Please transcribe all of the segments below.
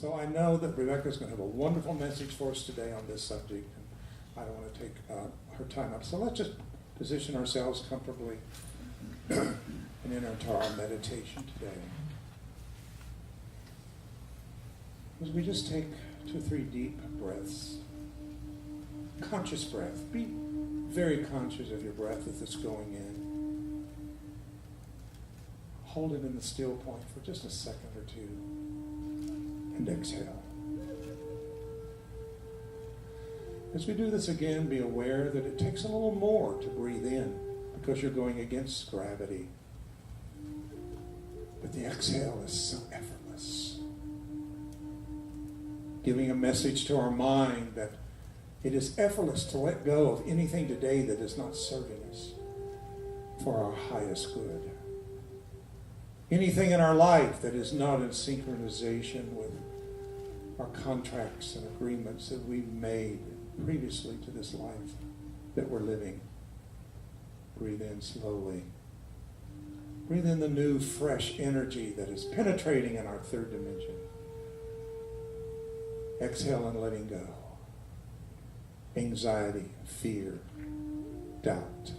So I know that Rebecca's going to have a wonderful message for us today on this subject, and I don't want to take her time up. So let's just position ourselves comfortably and enter into our meditation today. As we just take 2 or 3 deep breaths, conscious breath. Be very conscious of your breath as it's going in. Hold it in the still point for just a second or two, and exhale. As we do this again, be aware that it takes a little more to breathe in because you're going against gravity. But the exhale is so effortless, giving a message to our mind that it is effortless to let go of anything today that is not serving us for our highest good. Anything in our life that is not in synchronization with our contracts and agreements that we've made previously to this life that we're living. Breathe in slowly. Breathe in the new, fresh energy that is penetrating in our third dimension. Exhale and letting go. Anxiety, fear, doubt.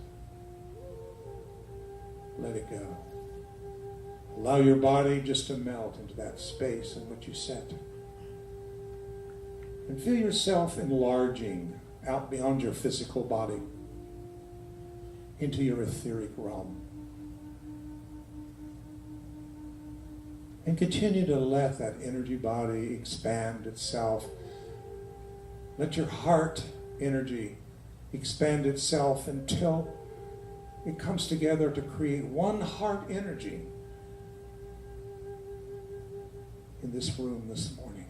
Let it go. Allow your body just to melt into that space in which you set. And feel yourself enlarging out beyond your physical body into your etheric realm. And continue to let that energy body expand itself. Let your heart energy expand itself until it comes together to create one heart energy in this room this morning.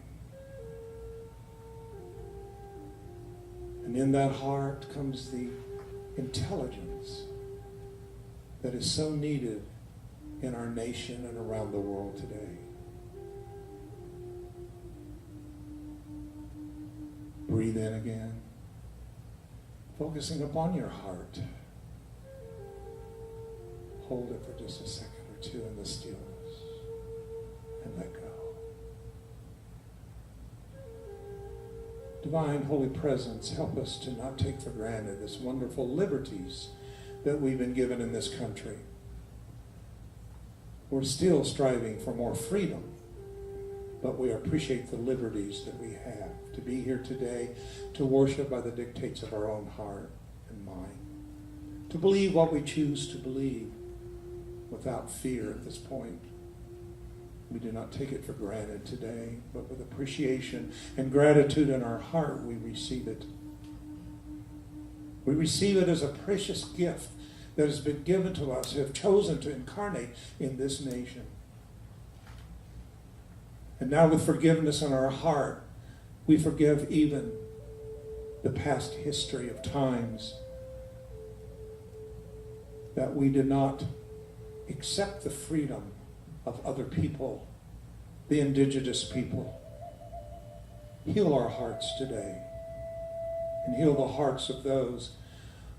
And in that heart comes the intelligence that is so needed in our nation and around the world today. Breathe in again, focusing upon your heart. Hold it for just a second or two in the stillness and let go. Divine Holy Presence, help us to not take for granted this wonderful liberties that we've been given in this country. We're still striving for more freedom, but we appreciate the liberties that we have to be here today, to worship by the dictates of our own heart and mind, to believe what we choose to believe without fear at this point. We do not take it for granted today, but with appreciation and gratitude in our heart, we receive it. We receive it as a precious gift that has been given to us who have chosen to incarnate in this nation. And now with forgiveness in our heart, we forgive even the past history of times that we did not accept the freedom of other people, the indigenous people. Heal our hearts today, and heal the hearts of those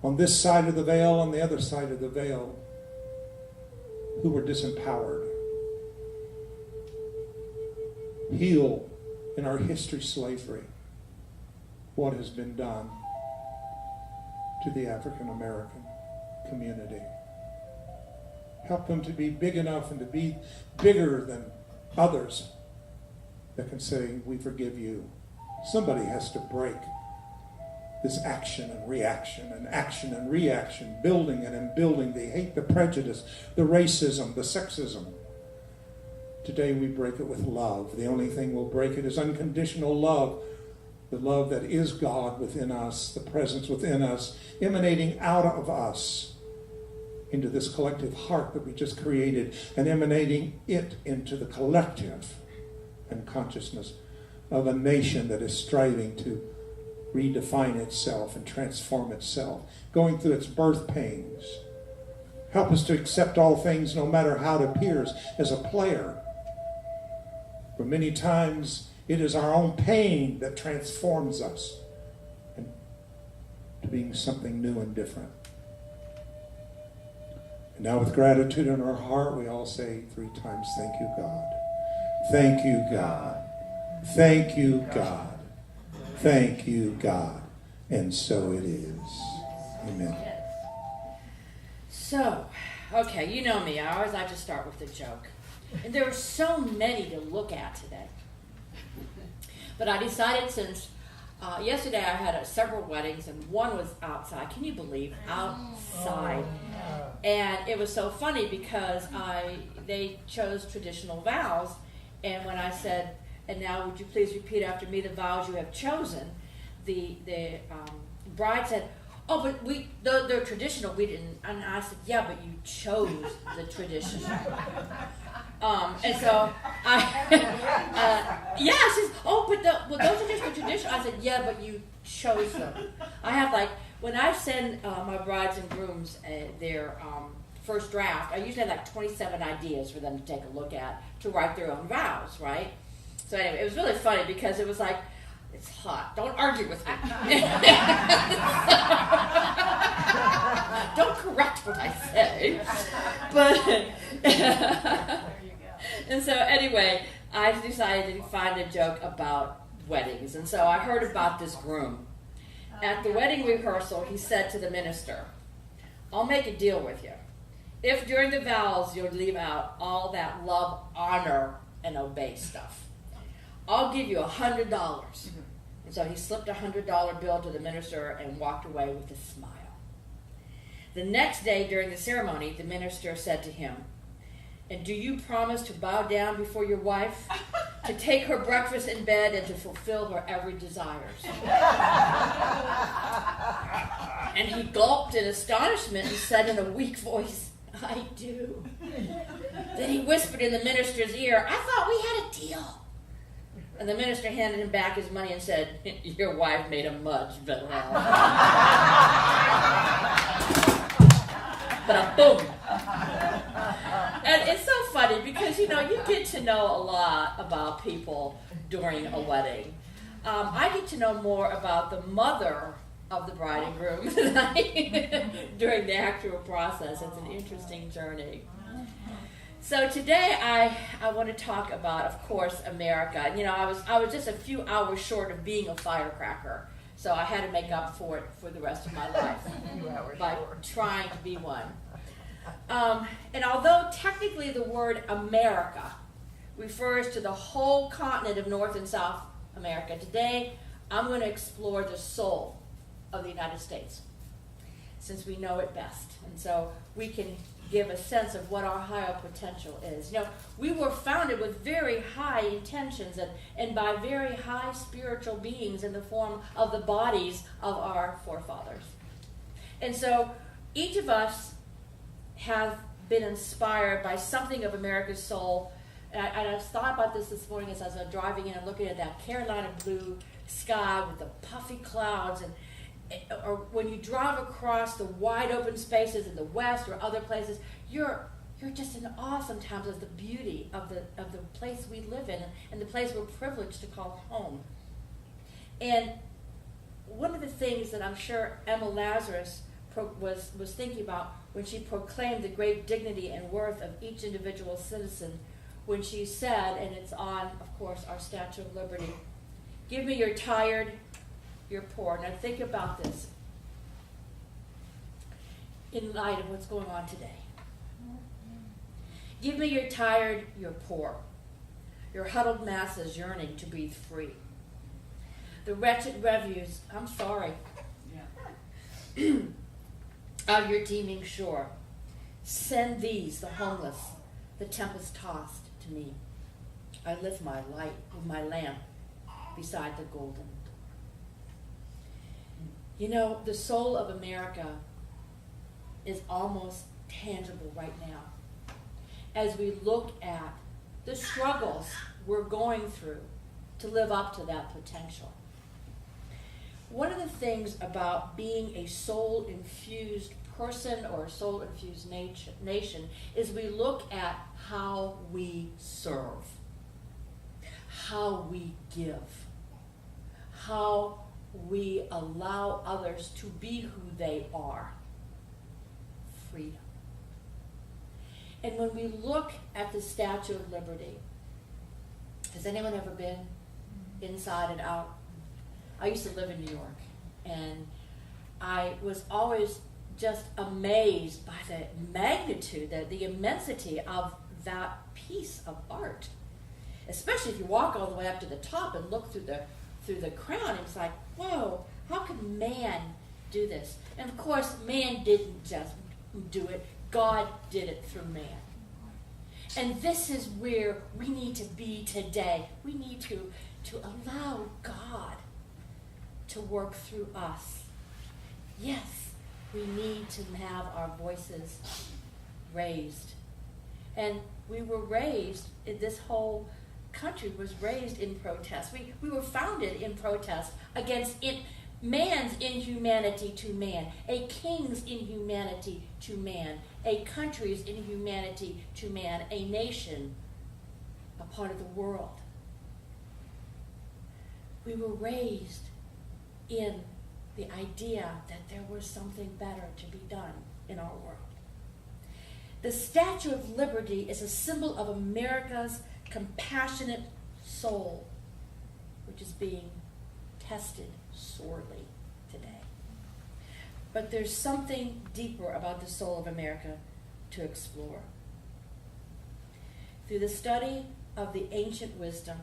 on this side of the veil, on the other side of the veil, who were disempowered. Heal in our history slavery what has been done to the African American community. Help them to be big enough and to be bigger than others that can say, we forgive you. Somebody has to break this action and reaction and action and reaction, building and unbuilding, the hate, the prejudice, the racism, the sexism. Today we break it with love. The only thing we'll break it is unconditional love, the love that is God within us, the presence within us, emanating out of us into this collective heart that we just created, and emanating it into the collective and consciousness of a nation that is striving to redefine itself and transform itself, going through its birth pains. Help us to accept all things, no matter how it appears, as a player. For many times, it is our own pain that transforms us into being something new and different. And now with gratitude in our heart, we all say 3 times, thank you, God. Thank you, God. Thank you, God. Thank you, God. And so it is. Amen. So, okay, you know me. I always like to start with a joke. And there are so many to look at today. But I decided since yesterday I had several weddings, and one was outside. Can you believe? Outside. And it was so funny because they chose traditional vows. And when I said, and now would you please repeat after me the vows you have chosen, the bride said, oh, but they're traditional. We didn't. And I said, yeah, but you chose the traditional. And so yeah, she says, oh, but those are just the traditional. I said, yeah, but you chose them. I have when I send my brides and grooms their first draft, I usually have 27 ideas for them to take a look at to write their own vows, right? So anyway, it was really funny because it was like, it's hot. Don't argue with me. Don't correct what I say. But there you go. And so anyway, I decided to find a joke about weddings. And so I heard about this groom. At the wedding rehearsal, he said to the minister, I'll make a deal with you. If during the vows you'll leave out all that love, honor, and obey stuff, I'll give you $100. And so he slipped a $100 bill to the minister and walked away with a smile. The next day during the ceremony, the minister said to him, and do you promise to bow down before your wife, to take her breakfast in bed, and to fulfill her every desire? And he gulped in astonishment and said in a weak voice, I do. Then he whispered in the minister's ear, I thought we had a deal. And the minister handed him back his money and said, your wife made a much better vow. But boom. And it's so funny because, you get to know a lot about people during a wedding. I get to know more about the mother of the bride and groom during the actual process. It's an interesting journey. So today I want to talk about, of course, America. I was just a few hours short of being a firecracker, so I had to make up for it for the rest of my life by trying to be one. And although technically the word America refers to the whole continent of North and South America, today I'm going to explore the soul of the United States, since we know it best. And so we can give a sense of what our higher potential is. We were founded with very high intentions and by very high spiritual beings in the form of the bodies of our forefathers. And so each of us have been inspired by something of America's soul. And I thought about this morning as I was driving in and looking at that Carolina blue sky with the puffy clouds, or when you drive across the wide open spaces in the West or other places, you're just in awe sometimes of the beauty of the place we live in and the place we're privileged to call home. And one of the things that I'm sure Emma Lazarus was thinking about when she proclaimed the great dignity and worth of each individual citizen, when she said, and it's on, of course, our Statue of Liberty, give me your tired, your poor. Now think about this in light of what's going on today. Give me your tired, your poor, your huddled masses yearning to breathe free. The wretched refuse, I'm sorry, of your teeming shore. Send these, the homeless, the tempest-tossed, to me. I lift my light with my lamp beside the golden. The soul of America is almost tangible right now as we look at the struggles we're going through to live up to that potential. One of the things about being a soul-infused person or a soul-infused nation is we look at how we serve, how we give, how we allow others to be who they are. Freedom. And when we look at the Statue of Liberty, has anyone ever been? inside and out. I used to live in New York, and I was always just amazed by the magnitude, the immensity of that piece of art. Especially if you walk all the way up to the top and look through the crown, it's like, whoa, how could man do this? And of course, man didn't just do it. God did it through man. And this is where we need to be today. We need to allow God to work through us. Yes, we need to have our voices raised. And we were raised, this whole country was raised in protest. We were founded in protest against man's inhumanity to man, a king's inhumanity to man, a country's inhumanity to man, a nation, a part of the world. We were raised in the idea that there was something better to be done in our world. The Statue of Liberty is a symbol of America's compassionate soul, which is being tested sorely today. But there's something deeper about the soul of America to explore. Through the study of the ancient wisdom,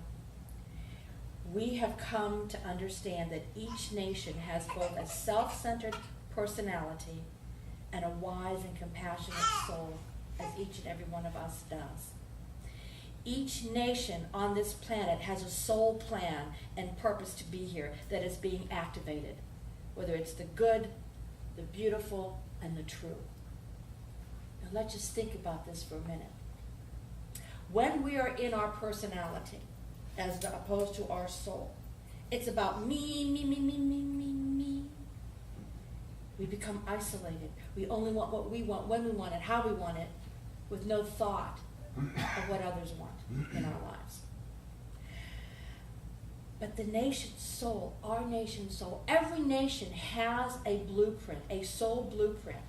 we have come to understand that each nation has both a self-centered personality and a wise and compassionate soul, as each and every one of us does. Each nation on this planet has a soul plan and purpose to be here that is being activated, whether it's the good, the beautiful, and the true. Now let's just think about this for a minute. When we are in our personality, as opposed to our soul, it's about me, me, me, me, me, me, me. We become isolated. We only want what we want, when we want it, how we want it, with no thought of what others want in our lives. But the nation's soul, our nation's soul, every nation has a blueprint, a soul blueprint.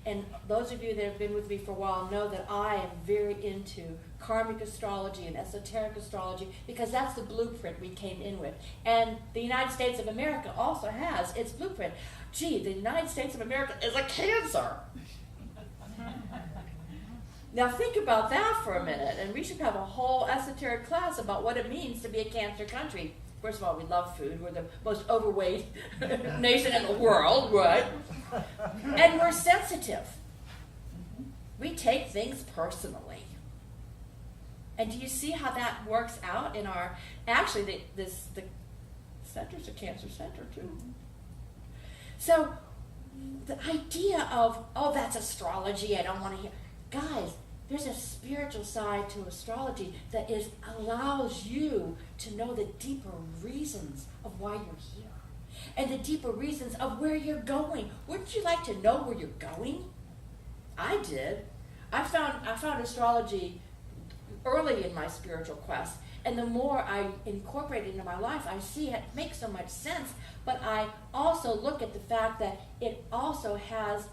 And those of you that have been with me for a while know that I am very into karmic astrology and esoteric astrology, because that's the blueprint we came in with. And the United States of America also has its blueprint. Gee, the United States of America is a Cancer. Now think about that for a minute, and we should have a whole esoteric class about what it means to be a Cancer country. First of all, we love food. We're the most overweight nation in the world, right? And we're sensitive. We take things personally. And do you see how that works out in our... Actually, the center's a Cancer center, too. So the idea of, oh, that's astrology, I don't want to hear... Guys, there's a spiritual side to astrology that allows you to know the deeper reasons of why you're here and the deeper reasons of where you're going. Wouldn't you like to know where you're going? I did. I found astrology early in my spiritual quest, and the more I incorporate it into my life, I see it makes so much sense. But I also look at the fact that it also has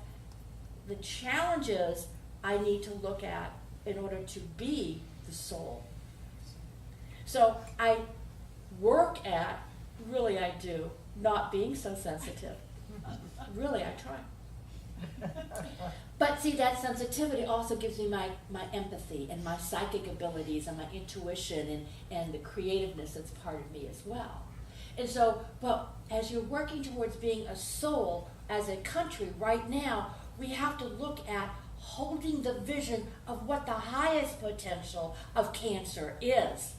the challenges I need to look at in order to be the soul. So I work at, really I do, not being so sensitive. Really, I try. But see, that sensitivity also gives me my empathy and my psychic abilities and my intuition and the creativeness that's part of me as well. And so, but as you're working towards being a soul as a country right now, we have to look at holding the vision of what the highest potential of Cancer is,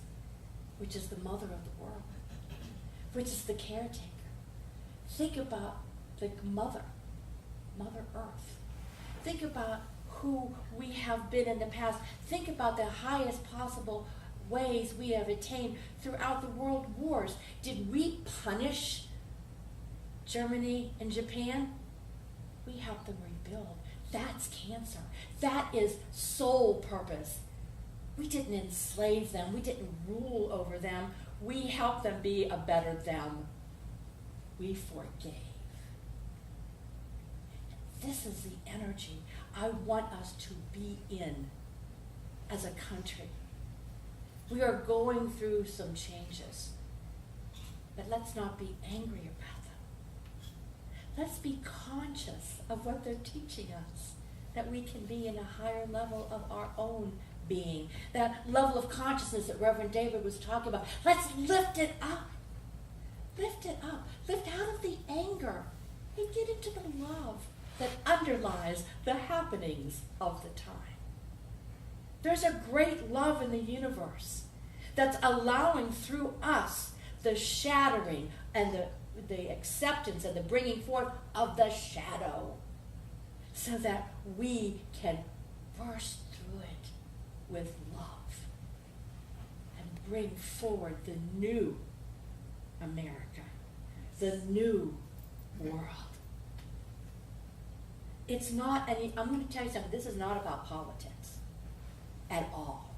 which is the mother of the world, which is the caretaker. Think about the Mother Earth. Think about who we have been in the past. Think about the highest possible ways we have attained throughout the world wars. Did we punish Germany and Japan? We helped them rebuild. That's Cancer. That is soul purpose. We didn't enslave them. We didn't rule over them. We helped them be a better them. We forgave. This is the energy I want us to be in as a country. We are going through some changes. but let's not be angry about them. Let's be conscious of what they're teaching us, that we can be in a higher level of our own being. That level of consciousness that Reverend David was talking about. Let's lift it up. Lift it up. Lift out of the anger and get into the love that underlies the happenings of the time. There's a great love in the universe that's allowing through us the shattering and the acceptance and the bringing forth of the shadow so that we can burst through it with love and bring forward the new America, the new world. It's not, and I'm going to tell you something, this is not about politics at all.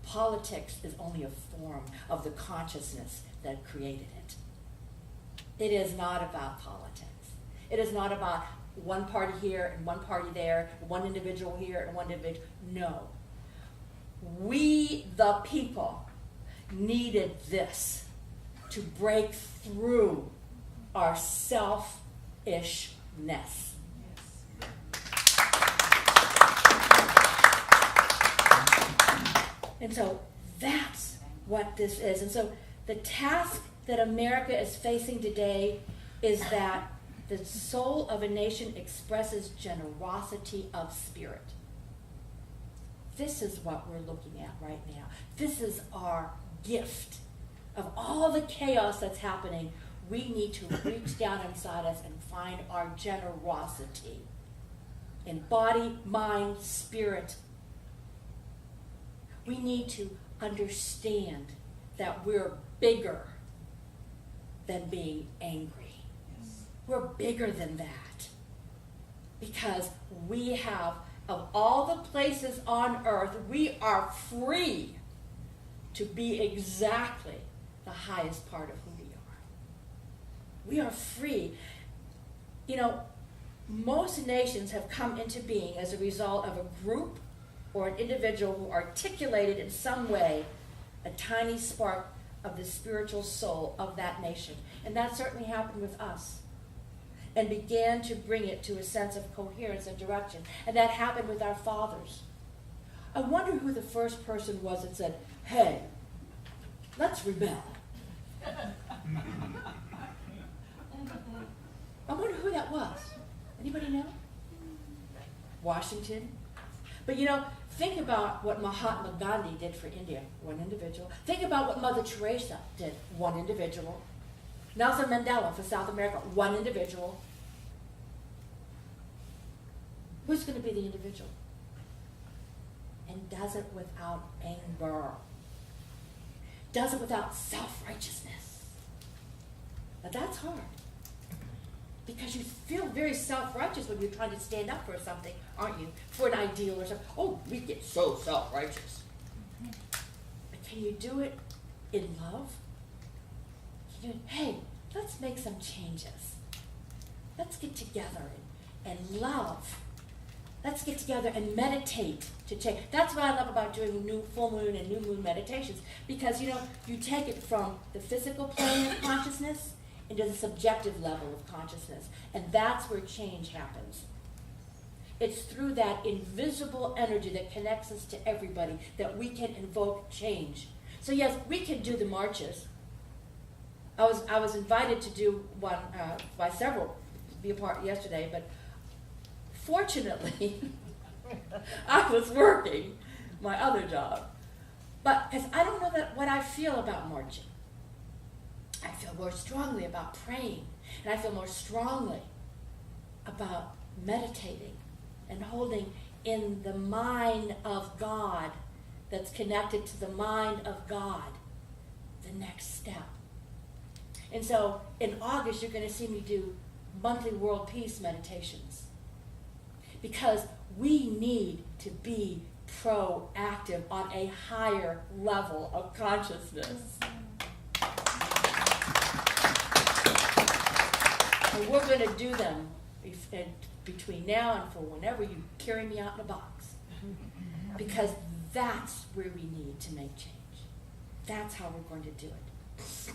Politics is only a form of the consciousness that created it. It is not about politics. It is not about one party here and one party there, one individual here and one individual. No. We, the people, needed this to break through our selfishness. And so that's what this is. And so the task that America is facing today is that the soul of a nation expresses generosity of spirit. This is what we're looking at right now. This is our gift. Of all the chaos that's happening, we need to reach down inside us and find our generosity in body, mind, spirit. We need to understand that we're bigger than being angry. Yes. We're bigger than that. Because we have, of all the places on earth, we are free to be exactly the highest part of who we are. We are free. You know, most nations have come into being as a result of a group or an individual who articulated in some way a tiny spark of the spiritual soul of that nation. And that certainly happened with us. And began to bring it to a sense of coherence and direction. And that happened with our fathers. I wonder who the first person was that said, hey, let's rebel. I wonder who that was. Anybody know? Washington? But you know, think about what Mahatma Gandhi did for India, one individual. Think about what Mother Teresa did, one individual. Nelson Mandela for South America, one individual. Who's going to be the individual? And does it without anger. Does it without self-righteousness. Now that's hard. Because you feel very self-righteous when you're trying to stand up for something, aren't you? For an ideal or something. Oh, we get so self-righteous. But can you do it in love? Can you, hey, let's make some changes. Let's get together and love. Let's get together and meditate to change. That's what I love about doing new full moon and new moon meditations. Because, you know, you take it from the physical plane of consciousness into the subjective level of consciousness. And that's where change happens. It's through that invisible energy that connects us to everybody that we can invoke change. So yes, we can do the marches. I was invited to do one by several, be a part yesterday, but fortunately, I was working my other job. But because I don't know what I feel about marching. I feel more strongly about praying, and I feel more strongly about meditating and holding in the mind of God that's connected to the mind of God the next step. And so in August, you're going to see me do monthly world peace meditations because we need to be proactive on a higher level of consciousness. And we're going to do them between now and for whenever you carry me out in a box. Because that's where we need to make change. That's how we're going to do it.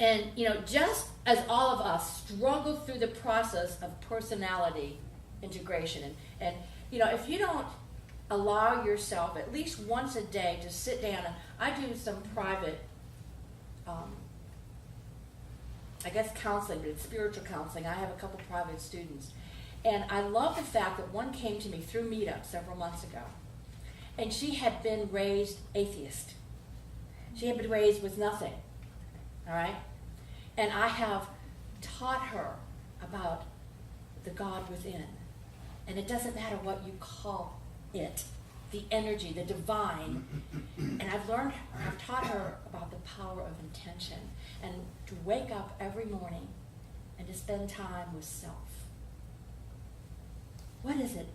And, just as all of us struggle through the process of personality integration, and if you don't allow yourself at least once a day to sit down, and I do some private, counseling, but it's spiritual counseling. I have a couple private students. And I love the fact that one came to me through Meetup several months ago, and she had been raised atheist. She had been raised with nothing, all right? And I have taught her about the God within. And it doesn't matter what you call it, the energy, the divine. And I've taught her about the power of intention and to wake up every morning and to spend time with self. What is it,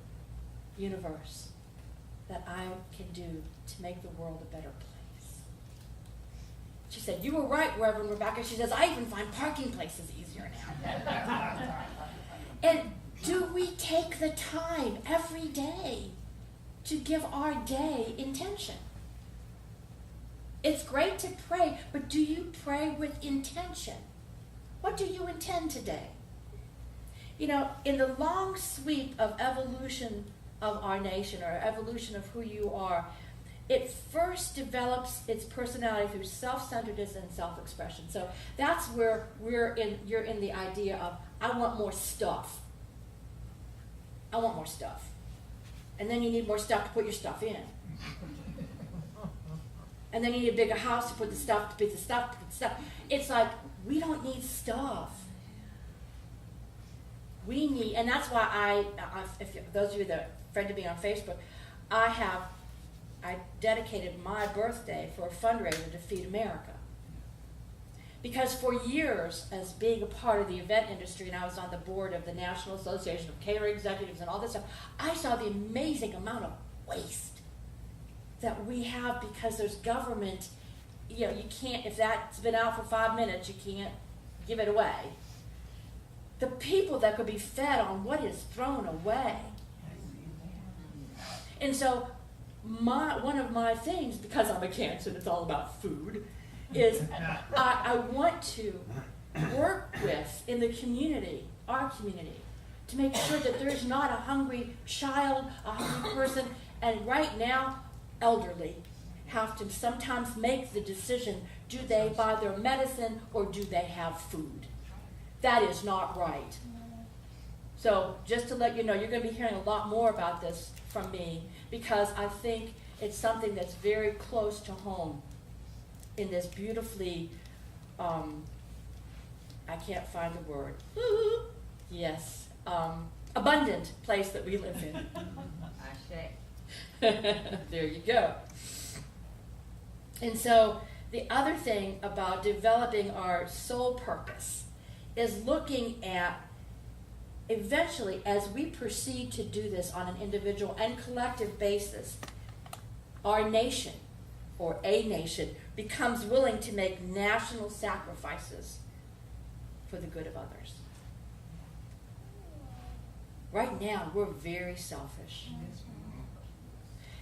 universe, that I can do to make the world a better place? She said, you were right, Reverend Rebecca. She says, I even find parking places easier now. And do we take the time every day to give our day intention? It's great to pray, but do you pray with intention? What do you intend today? In the long sweep of evolution of our nation, or evolution of who you are, it first develops its personality through self-centeredness and self-expression. So that's where you're in the idea of, I want more stuff. I want more stuff. And then you need more stuff to put your stuff in. And then you need a bigger house to put the stuff, to put the stuff. It's like, we don't need stuff. We need, and that's why if those of you that friended me on Facebook, I dedicated my birthday for a fundraiser to Feed America. Because for years, as being a part of the event industry, and I was on the board of the National Association of Catering Executives and all this stuff, I saw the amazing amount of waste that we have because there's government, you can't, if that's been out for 5 minutes, you can't give it away. The people that could be fed on what is thrown away. And so one of my things, because I'm a Cancer and it's all about food, is I want to work with, in the community, our community, to make sure that there's not a hungry child, a hungry person, and right now, elderly have to sometimes make the decision, do they buy their medicine or do they have food? That is not right. So just to let you know, you're going to be hearing a lot more about this from me, because I think it's something that's very close to home in this beautifully, I can't find the word. Yes, abundant place that we live in. There you go. And so the other thing about developing our soul purpose is looking at, eventually, as we proceed to do this on an individual and collective basis, our nation, or a nation, becomes willing to make national sacrifices for the good of others. Right now, we're very selfish.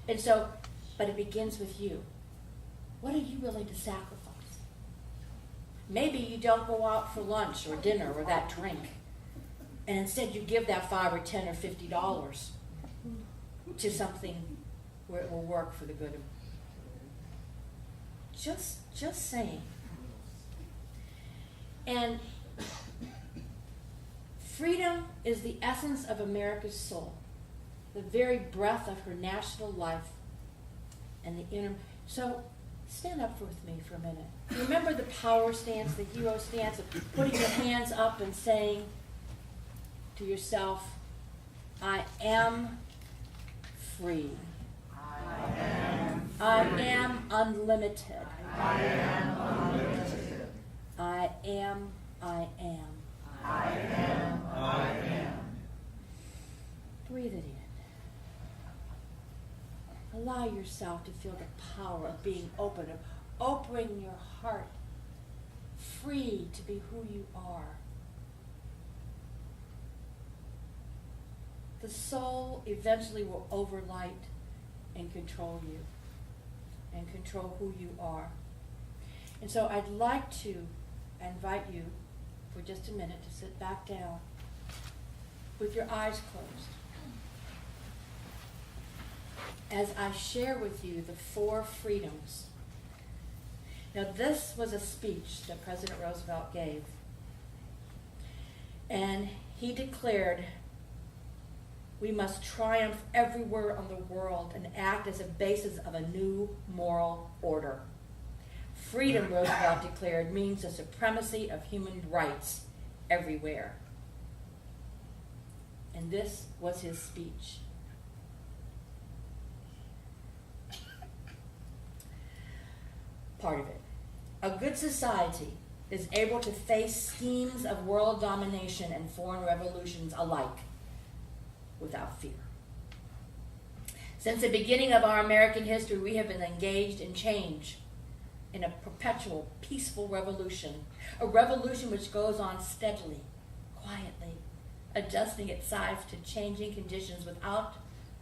And so, but it begins with you. What are you willing to sacrifice? Maybe you don't go out for lunch or dinner or that drink, and instead you give that $5 or $10 or $50 to something where it will work for the good of. Just saying. And freedom is the essence of America's soul, the very breath of her national life, and the inner. So stand up with me for a minute. Remember the power stance, the hero stance of putting your hands up and saying to yourself, I am free. I am unlimited. I am unlimited. I am. I am. Breathe it in. Allow yourself to feel the power of being open, of opening your heart, free to be who you are. The soul eventually will overlight and control you, and control who you are. And so I'd like to I invite you for just a minute to sit back down with your eyes closed as I share with you the 4 freedoms. Now, this was a speech that President Roosevelt gave, and he declared, "We must triumph everywhere on the world and act as a basis of a new moral order. Freedom," Roosevelt declared, "means the supremacy of human rights everywhere." And this was his speech. Part of it. A good society is able to face schemes of world domination and foreign revolutions alike without fear. Since the beginning of our American history, we have been engaged in change, in a perpetual, peaceful revolution, a revolution which goes on steadily, quietly, adjusting itself to changing conditions without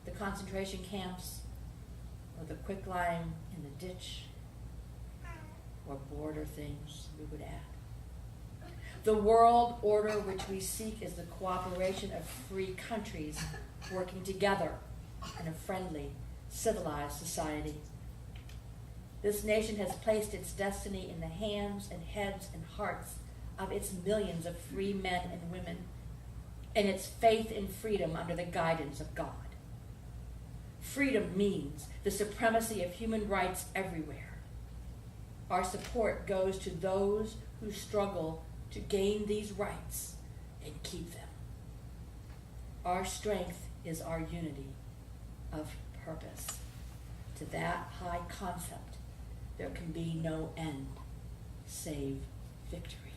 the concentration camps or the quicklime in the ditch or border things we would add. The world order which we seek is the cooperation of free countries working together in a friendly, civilized society. This nation has placed its destiny in the hands and heads and hearts of its millions of free men and women, and its faith in freedom under the guidance of God. Freedom means the supremacy of human rights everywhere. Our support goes to those who struggle to gain these rights and keep them. Our strength is our unity of purpose. To that high concept, there can be no end save victory.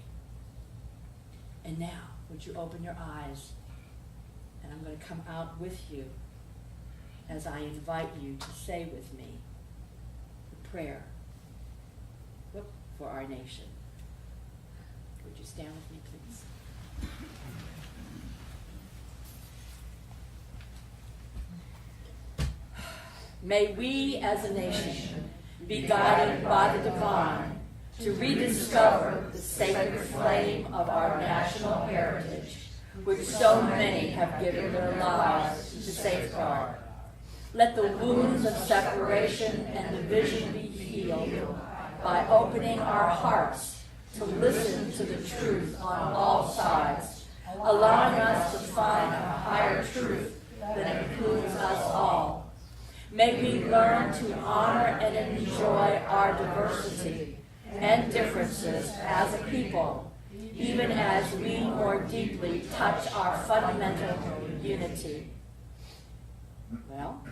And now, would you open your eyes? And I'm going to come out with you as I invite you to say with me the prayer for our nation. Would you stand with me, please? May we as a nation be guided by the divine to rediscover the sacred flame of our national heritage, which so many have given their lives to safeguard. Let the wounds of separation and division be healed by opening our hearts to listen to the truth on all sides, allowing us to find a higher truth that includes us all. May we learn to honor and enjoy our diversity and differences as a people, even as we more deeply touch our fundamental unity. Well,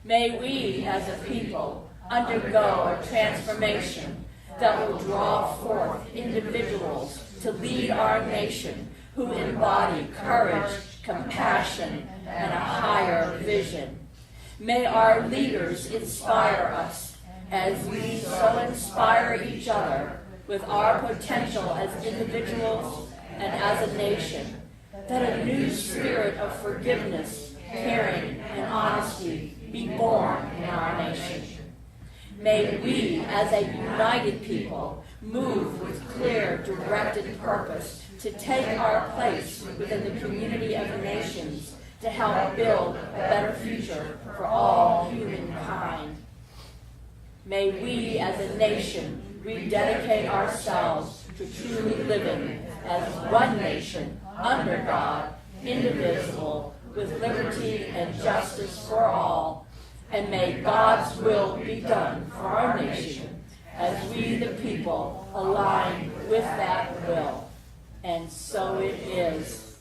may we as a people undergo a transformation that will draw forth individuals to lead our nation who embody courage, compassion, and a higher vision. May our leaders inspire us as we so inspire each other with our potential as individuals and as a nation, that a new spirit of forgiveness, caring, and honesty be born in our nation. May we, as a united people, move with clear, directed purpose to take our place within the community of the nations to help build a better future for all humankind. May we, as a nation, rededicate ourselves to truly living as one nation, under God, indivisible, with liberty and justice for all. And may God's will be done for our nation as we, the people, align with that will. And so it is.